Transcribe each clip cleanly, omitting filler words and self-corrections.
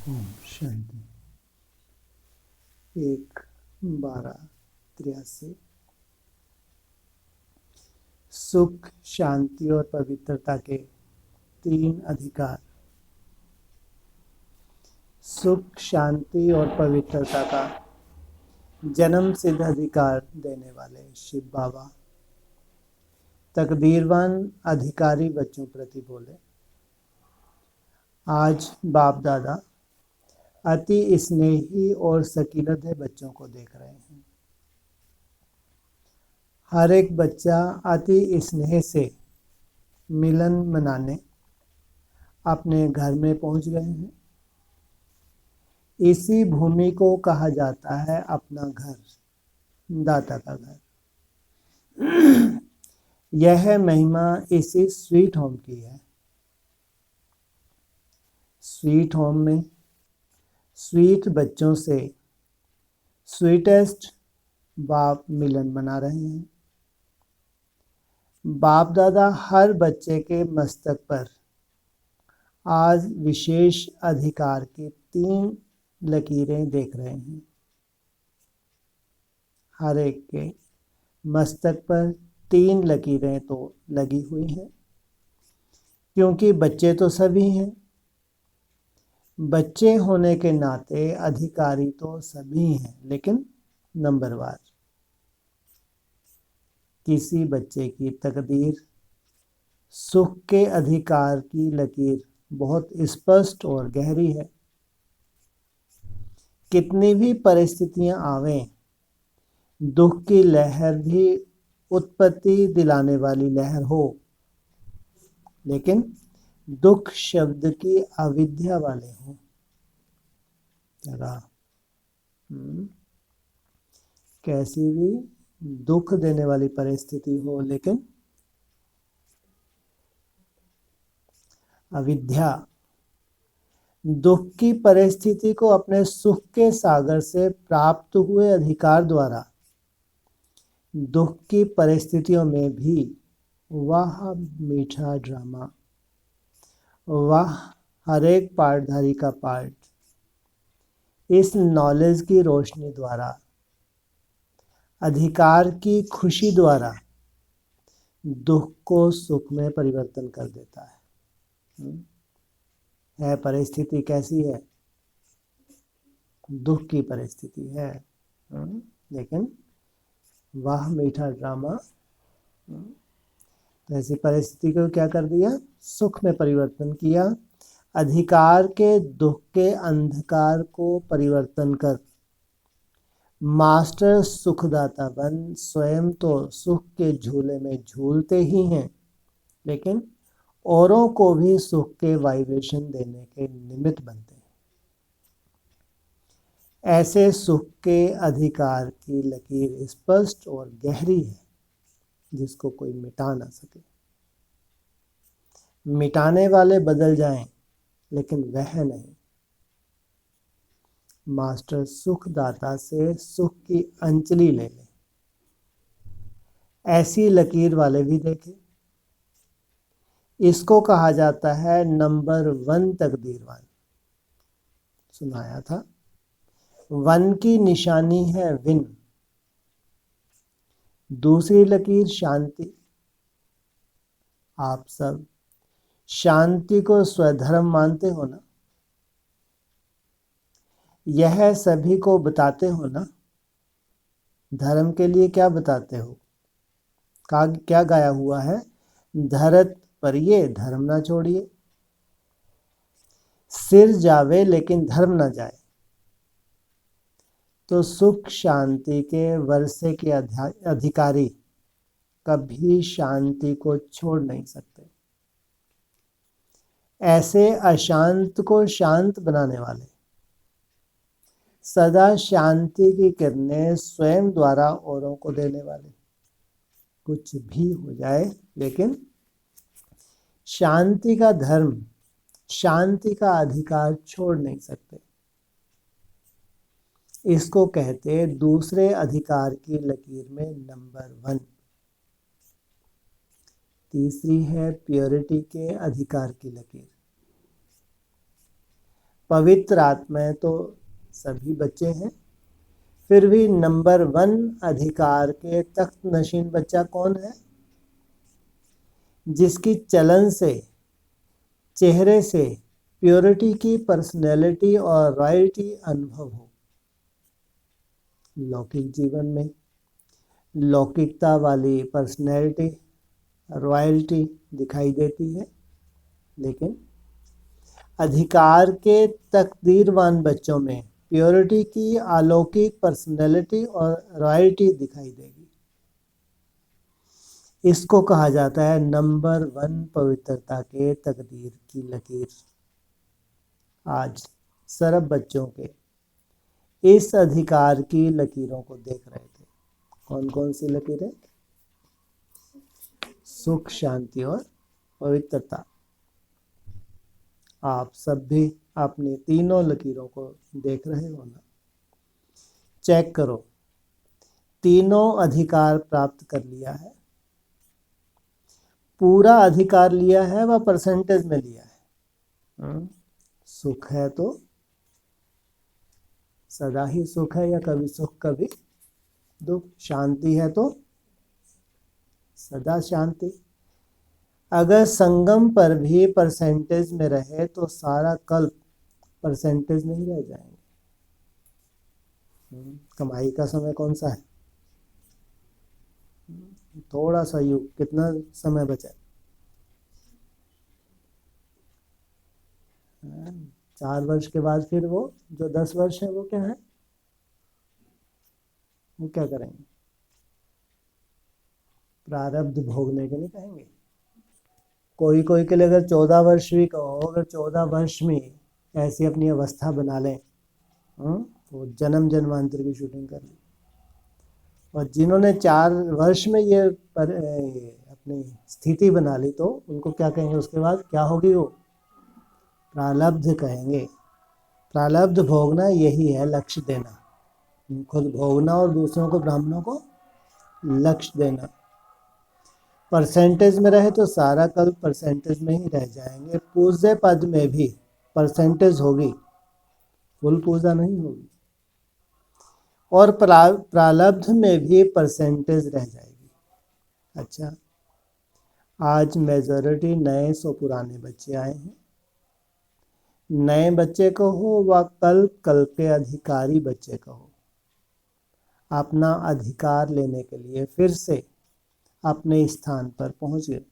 ओम शांति। 1/12/83। सुख, शांति और पवित्रता के 3 अधिकार। सुख, शांति और पवित्रता का जन्म सिद्ध अधिकार देने वाले शिव बाबा तकदीरवान अधिकारी बच्चों प्रति बोले। आज बाप दादा अति स्नेही और सकीलत बच्चों को देख रहे हैं। हर एक बच्चा अति स्नेह से मिलन मनाने अपने घर में पहुंच गए हैं। इसी भूमि को कहा जाता है अपना घर, दाता का घर। यह महिमा इसी स्वीट होम की है। स्वीट होम में स्वीट बच्चों से स्वीटेस्ट बाप मिलन मना रहे हैं। बाप दादा हर बच्चे के मस्तक पर आज विशेष अधिकार की 3 लकीरें देख रहे हैं। हर एक के मस्तक पर 3 लकीरें तो लगी हुई हैं, क्योंकि बच्चे तो सभी हैं। बच्चे होने के नाते अधिकारी तो सभी हैं, लेकिन नंबरवार। किसी बच्चे की तकदीर सुख के अधिकार की लकीर बहुत स्पष्ट और गहरी है। कितनी भी परिस्थितियां आवें, दुख की लहर भी उत्पत्ति दिलाने वाली लहर हो, लेकिन दुख शब्द की अविद्या वाले हो। जरा कैसी भी दुख देने वाली परिस्थिति हो, लेकिन अविद्या दुख की परिस्थिति को अपने सुख के सागर से प्राप्त हुए अधिकार द्वारा दुख की परिस्थितियों में भी वह मीठा ड्रामा, वह हर एक पार्टधारी का पार्ट इस नॉलेज की रोशनी द्वारा, अधिकार की खुशी द्वारा दुख को सुख में परिवर्तन कर देता है। परिस्थिति कैसी है? दुख की परिस्थिति है, लेकिन वह मीठा ड्रामा तो ऐसी परिस्थिति को क्या कर दिया? सुख में परिवर्तन किया। अधिकार के दुख के अंधकार को परिवर्तन कर मास्टर सुखदाता बन स्वयं तो सुख के झूले में झूलते ही हैं, लेकिन औरों को भी सुख के वाइब्रेशन देने के निमित्त बनते हैं। ऐसे सुख के अधिकार की लकीर स्पष्ट और गहरी है, जिसको कोई मिटा ना सके। मिटाने वाले बदल जाएं, लेकिन वह नहीं। मास्टर सुखदाता से सुख की अंजलि ले ले। ऐसी लकीर वाले भी देखे। इसको कहा जाता है नंबर 1 तकदीरवान। सुनाया था। 1 की निशानी है विन। दूसरी लकीर शांति। आप सब शांति को स्वधर्म मानते हो ना? यह सभी को बताते हो ना? धर्म के लिए क्या बताते हो? क्या गाया हुआ है? धरत पर ये धर्म ना छोड़िए, सिर जावे लेकिन धर्म ना जाए। तो सुख शांति के वर्षे के अधिकारी कभी शांति को छोड़ नहीं सकते। ऐसे अशांत को शांत बनाने वाले, सदा शांति की किरणें स्वयं द्वारा औरों को देने वाले, कुछ भी हो जाए लेकिन शांति का धर्म, शांति का अधिकार छोड़ नहीं सकते। इसको कहते दूसरे अधिकार की लकीर में नंबर 1। तीसरी है प्योरिटी के अधिकार की लकीर। पवित्र आत्माएं तो सभी बच्चे हैं, फिर भी नंबर 1 अधिकार के तख्त नशीन बच्चा कौन है? जिसकी चलन से, चेहरे से प्योरिटी की पर्सनैलिटी और रॉयल्टी अनुभव हो। लौकिक जीवन में लौकिकता वाली पर्सनैलिटी, रॉयल्टी दिखाई देती है, लेकिन अधिकार के तकदीरवान बच्चों में प्योरिटी की अलौकिक पर्सनैलिटी और रॉयल्टी दिखाई देगी। इसको कहा जाता है नंबर 1 पवित्रता के तकदीर की लकीर। आज सर्व बच्चों के इस अधिकार की लकीरों को देख रहे थे। कौन कौन सी लकीरें? सुख, शांति और पवित्रता। आप सब भी अपनी तीनों लकीरों को देख रहे हो ना? चेक करो, तीनों अधिकार प्राप्त कर लिया है? पूरा अधिकार लिया है व परसेंटेज में लिया है? सुख है तो सदा ही सुख है, या कभी सुख कभी दुख? शांति है तो सदा शांति। अगर संगम पर भी परसेंटेज में रहे तो सारा कल्प परसेंटेज नहीं रह जाएंगे। कमाई का समय कौन सा है? थोड़ा सा युग, कितना समय बचा? 4 वर्ष के बाद फिर वो जो 10 वर्ष है वो क्या है? वो क्या करेंगे? प्रारब्ध भोगने के लिए कहेंगे। कोई कोई के लिए अगर 14 वर्ष भी कहो, अगर 14 वर्ष में ऐसी अपनी अवस्था बना लें तो जन्म जन्मांतर की शूटिंग कर ली। और जिन्होंने 4 वर्ष में ये अपनी स्थिति बना ली तो उनको क्या कहेंगे? उसके बाद क्या होगी? वो प्रारब्ध कहेंगे। प्रारब्ध भोगना यही है, लक्ष्य देना। खुद भोगना और दूसरों को, ब्राह्मणों को लक्ष्य देना। परसेंटेज में रहे तो सारा कल परसेंटेज में ही रह जाएंगे। पूज्य पद में भी परसेंटेज होगी, फुल पूजा नहीं होगी। और प्रारब्ध में भी परसेंटेज रह जाएगी। अच्छा, आज मेजॉरिटी नए सो पुराने बच्चे आए हैं। नए बच्चे कहो व कल के अधिकारी बच्चे कहो, अपना अधिकार लेने के लिए फिर से अपने स्थान पर पहुंच गए।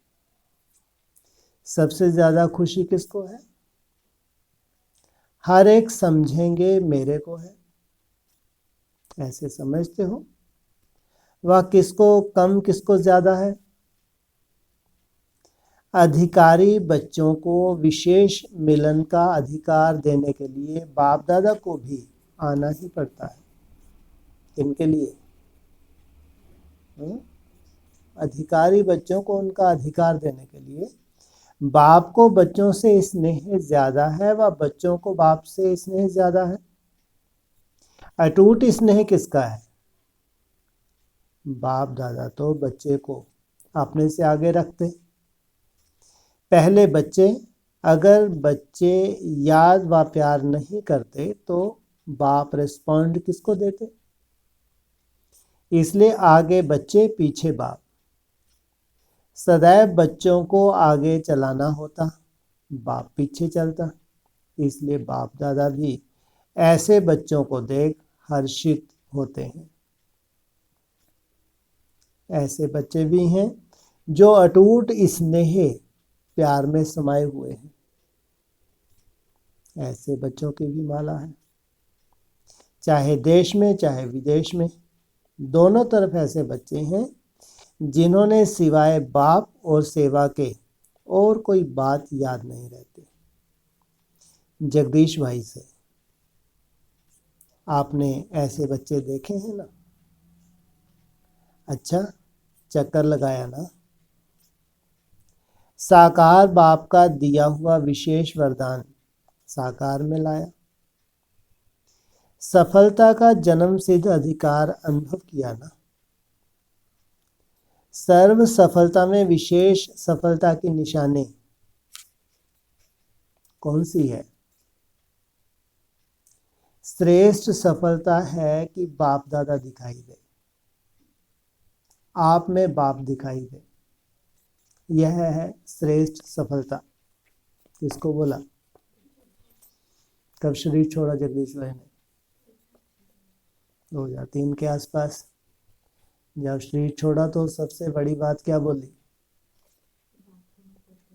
सबसे ज्यादा खुशी किसको है? हर एक समझेंगे मेरे को है, ऐसे समझते हो? वह किसको कम, किसको ज्यादा है? अधिकारी बच्चों को विशेष मिलन का अधिकार देने के लिए बाप दादा को भी आना ही पड़ता है। इनके लिए अधिकारी बच्चों को उनका अधिकार देने के लिए बाप को बच्चों से स्नेह ज्यादा है व बच्चों को बाप से स्नेह ज्यादा है। अटूट स्नेह किसका है? बाप दादा तो बच्चे को अपने से आगे रखते। पहले बच्चे, अगर बच्चे याद व प्यार नहीं करते तो बाप रिस्पॉन्ड किसको देते? इसलिए आगे बच्चे, पीछे बाप। सदैव बच्चों को आगे चलाना होता, बाप पीछे चलता। इसलिए बाप दादा भी ऐसे बच्चों को देख हर्षित होते हैं। ऐसे बच्चे भी हैं जो अटूट स्नेह प्यार में समाये हुए हैं। ऐसे बच्चों की भी माला है, चाहे देश में चाहे विदेश में, दोनों तरफ ऐसे बच्चे हैं जिन्होंने सिवाय बाप और सेवा के और कोई बात याद नहीं रहती। जगदीश भाई से आपने ऐसे बच्चे देखे हैं ना? अच्छा, चक्कर लगाया ना? साकार बाप का दिया हुआ विशेष वरदान साकार में लाया। सफलता का जन्म सिद्ध अधिकार अनुभव किया ना? सर्व सफलता में विशेष सफलता की निशानी कौन सी है? श्रेष्ठ सफलता है कि बाप दादा दिखाई दे, आप में बाप दिखाई दे। यह है श्रेष्ठ सफलता। किसको बोला? कब शरीर छोड़ा जगदीश भाई ने? 2003 के आसपास जब शरीर छोड़ा तो सबसे बड़ी बात क्या बोली?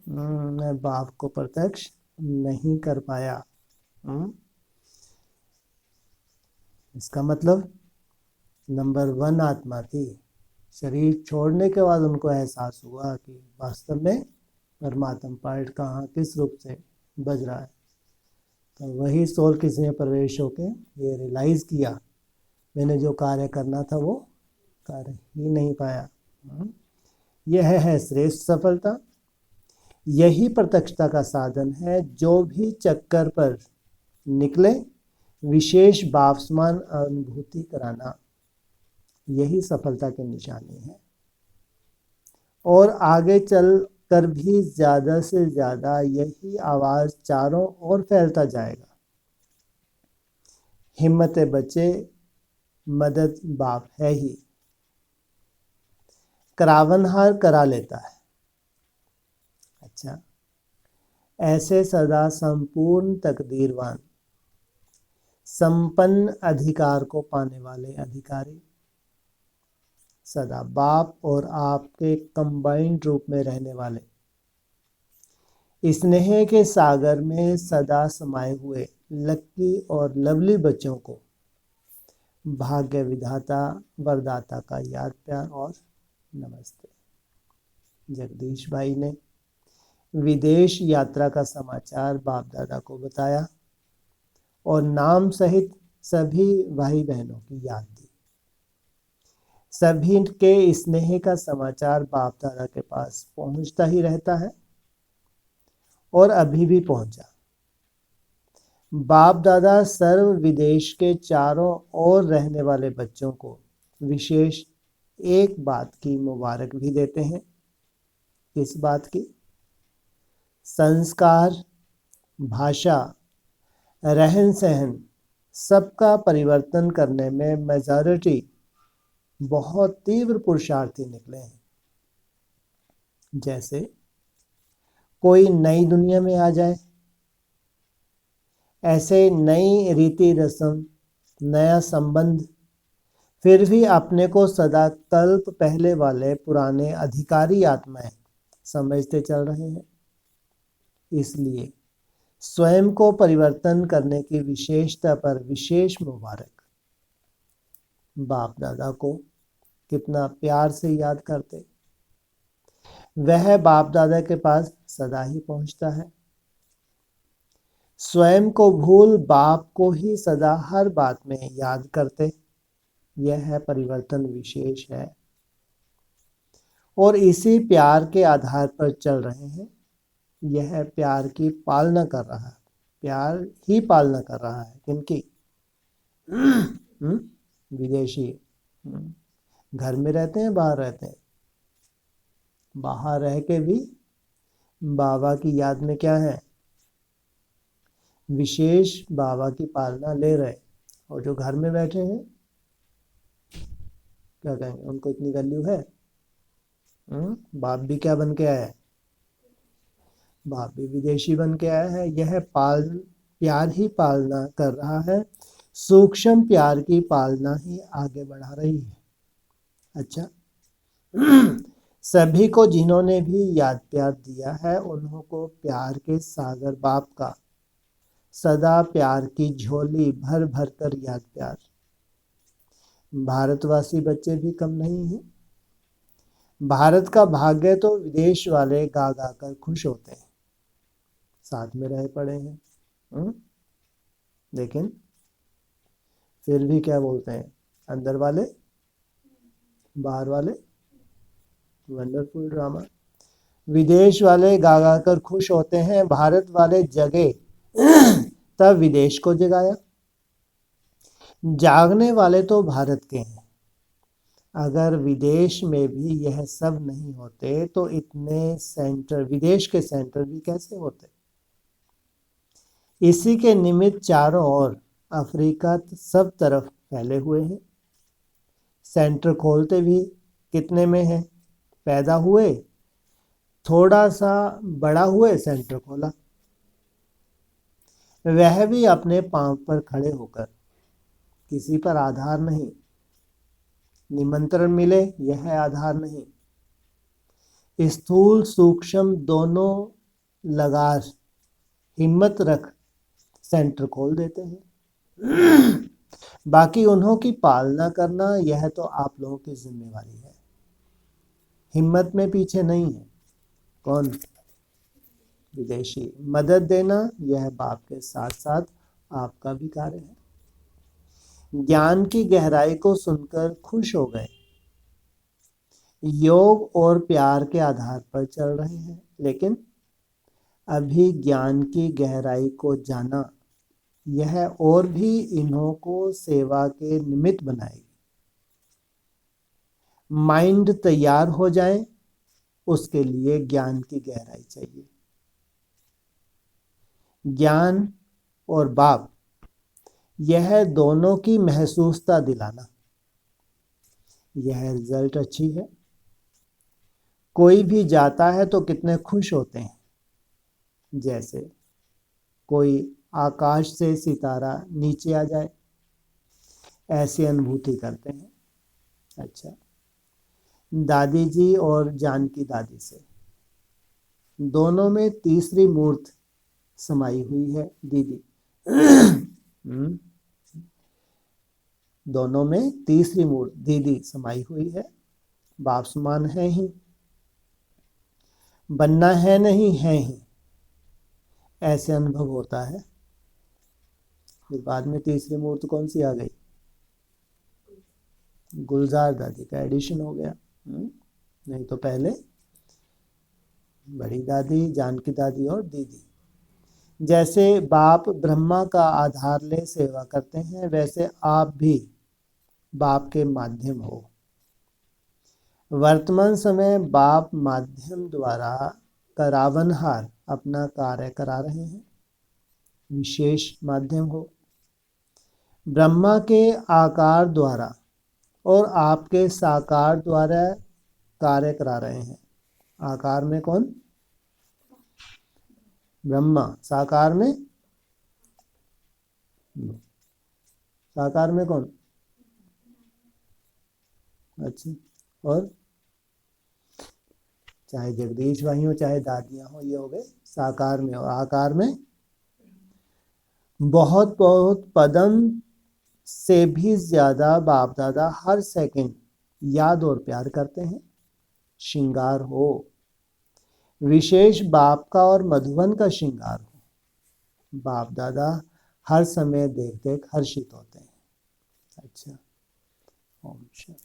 मैं बाप को प्रत्यक्ष नहीं कर पाया। इसका मतलब नंबर 1 आत्मा थी। शरीर छोड़ने के बाद उनको एहसास हुआ कि वास्तव में परमात्मा पार्ट कहाँ किस रूप से बज रहा है। तो वही सोल किसी में प्रवेश होके ये रियलाइज किया, मैंने जो कार्य करना था वो कार्य ही नहीं पाया। यह है श्रेष्ठ सफलता। यही प्रत्यक्षता का साधन है। जो भी चक्कर पर निकले विशेष बापसमान अनुभूति कराना, यही सफलता की निशानी है। और आगे चल कर भी ज़्यादा से ज़्यादा यही आवाज़ चारों ओर फैलता जाएगा। हिम्मत बच्चे, मदद बाप है ही। करावनहार करा लेता है। अच्छा, ऐसे सदा संपूर्ण तकदीरवान संपन्न अधिकार को पाने वाले अधिकारी, सदा बाप और आपके कंबाइंड रूप में रहने वाले, स्नेह के सागर में सदा समाये हुए लक्की और लवली बच्चों को भाग्य विधाता वरदाता का याद प्यार और नमस्ते। जगदीश भाई ने विदेश यात्रा का समाचार बाप दादा को बताया और नाम सहित सभी भाई बहनों की याद दी। सभी के स्नेह का समाचार बाप दादा के पास पहुंचता ही रहता है और अभी भी पहुंचा। बाप दादा सर्व विदेश के चारों ओर रहने वाले बच्चों को विशेष एक बात की मुबारक भी देते हैं। किस बात की? संस्कार, भाषा, रहन सहन सबका परिवर्तन करने में मेजॉरिटी बहुत तीव्र पुरुषार्थी निकले हैं। जैसे कोई नई दुनिया में आ जाए, ऐसे नई रीति रस्म, नया संबंध, फिर भी अपने को सदा कल्प पहले वाले पुराने अधिकारी आत्माएं समझते चल रहे हैं। इसलिए स्वयं को परिवर्तन करने की विशेषता पर विशेष मुबारक। बाप दादा को कितना प्यार से याद करते, वह बाप दादा के पास सदा ही पहुंचता है। स्वयं को भूल बाप को ही सदा हर बात में याद करते, यह है परिवर्तन विशेष है। और इसी प्यार के आधार पर चल रहे हैं। यह प्यार की पालना कर रहा है, प्यार ही पालना कर रहा है। किनकी? विदेशी। घर में रहते हैं, बाहर रहते हैं, बाहर रह के भी बाबा की याद में क्या है? विशेष बाबा की पालना ले रहे। और जो घर में बैठे हैं क्या कहेंगे, उनको इतनी वैल्यू है? बाप भी क्या बन के आया है? बाप भी विदेशी बन के आया है। यह प्यार ही पालना कर रहा है, सूक्ष्म प्यार की पालना ही आगे बढ़ा रही है। अच्छा, सभी को जिन्होंने भी याद प्यार दिया है उन्हों को प्यार के सागर बाप का सदा प्यार की झोली भर भर कर याद प्यार। भारतवासी बच्चे भी कम नहीं हैं। भारत का भाग्य तो विदेश वाले गा गा कर खुश होते हैं, साथ में रह पड़े हैं। लेकिन फिर भी क्या बोलते हैं अंदर वाले बाहर वाले? Wonderful drama. विदेश वाले गा गा कर खुश होते हैं, भारत वाले जगे तब विदेश को जगाया। जागने वाले तो भारत के हैं। अगर विदेश में भी यह सब नहीं होते तो इतने सेंटर, विदेश के सेंटर भी कैसे होते? इसी के निमित्त चारों ओर अफ्रीका सब तरफ फैले हुए हैं। सेंटर खोलते भी कितने में है? पैदा हुए, थोड़ा सा बड़ा हुए, सेंटर खोला। वह भी अपने पांव पर खड़े होकर, किसी पर आधार नहीं। निमंत्रण मिले, यह आधार नहीं। स्थूल सूक्ष्म दोनों लगार हिम्मत रख सेंटर खोल देते हैं। बाकी उन्हों की पालना करना, यह तो आप लोगों की जिम्मेवारी है। हिम्मत में पीछे नहीं है। कौन? विदेशी। मदद देना, यह बाप के साथ साथ आपका भी कार्य है। ज्ञान की गहराई को सुनकर खुश हो गए। योग और प्यार के आधार पर चल रहे हैं, लेकिन अभी ज्ञान की गहराई को जाना, यह और भी इन्हों को सेवा के निमित्त बनाएगी। माइंड तैयार हो जाए, उसके लिए ज्ञान की गहराई चाहिए। ज्ञान और बाप, यह दोनों की महसूसता दिलाना, यह रिजल्ट अच्छी है। कोई भी जाता है तो कितने खुश होते हैं, जैसे कोई आकाश से सितारा नीचे आ जाए, ऐसी अनुभूति करते हैं। अच्छा, दादी जी और जानकी दादी से, दोनों में तीसरी मूर्त समाई हुई है, दीदी। दोनों में तीसरी मूर्त दीदी समाई हुई है। बाप समान है ही, बनना है नहीं, है ही, ऐसे अनुभव होता है। फिर बाद में तीसरी मूर्त कौन सी आ गई? गुलजार दादी का एडिशन हो गया। नहीं तो पहले बड़ी दादी, जानकी दादी और दीदी। जैसे बाप ब्रह्मा का आधार ले सेवा करते हैं, वैसे आप भी बाप के माध्यम हो। वर्तमान समय बाप माध्यम द्वारा करावनहार अपना कार्य करा रहे हैं। विशेष माध्यम हो। ब्रह्मा के आकार द्वारा और आपके साकार द्वारा कार्य करा रहे हैं। आकार में कौन? ब्रह्मा। साकार में? साकार में कौन? अच्छा, और चाहे जगदीश भाई हो, चाहे दादियां हो, ये हो गए साकार में। और आकार में बहुत बहुत पदम से भी ज्यादा बाप दादा हर सेकंड याद और प्यार करते हैं। श्रृंगार हो, विशेष बाप का और मधुबन का श्रृंगार हो। बाप दादा हर समय देख देख हर्षित होते हैं। अच्छा, ओम शांति।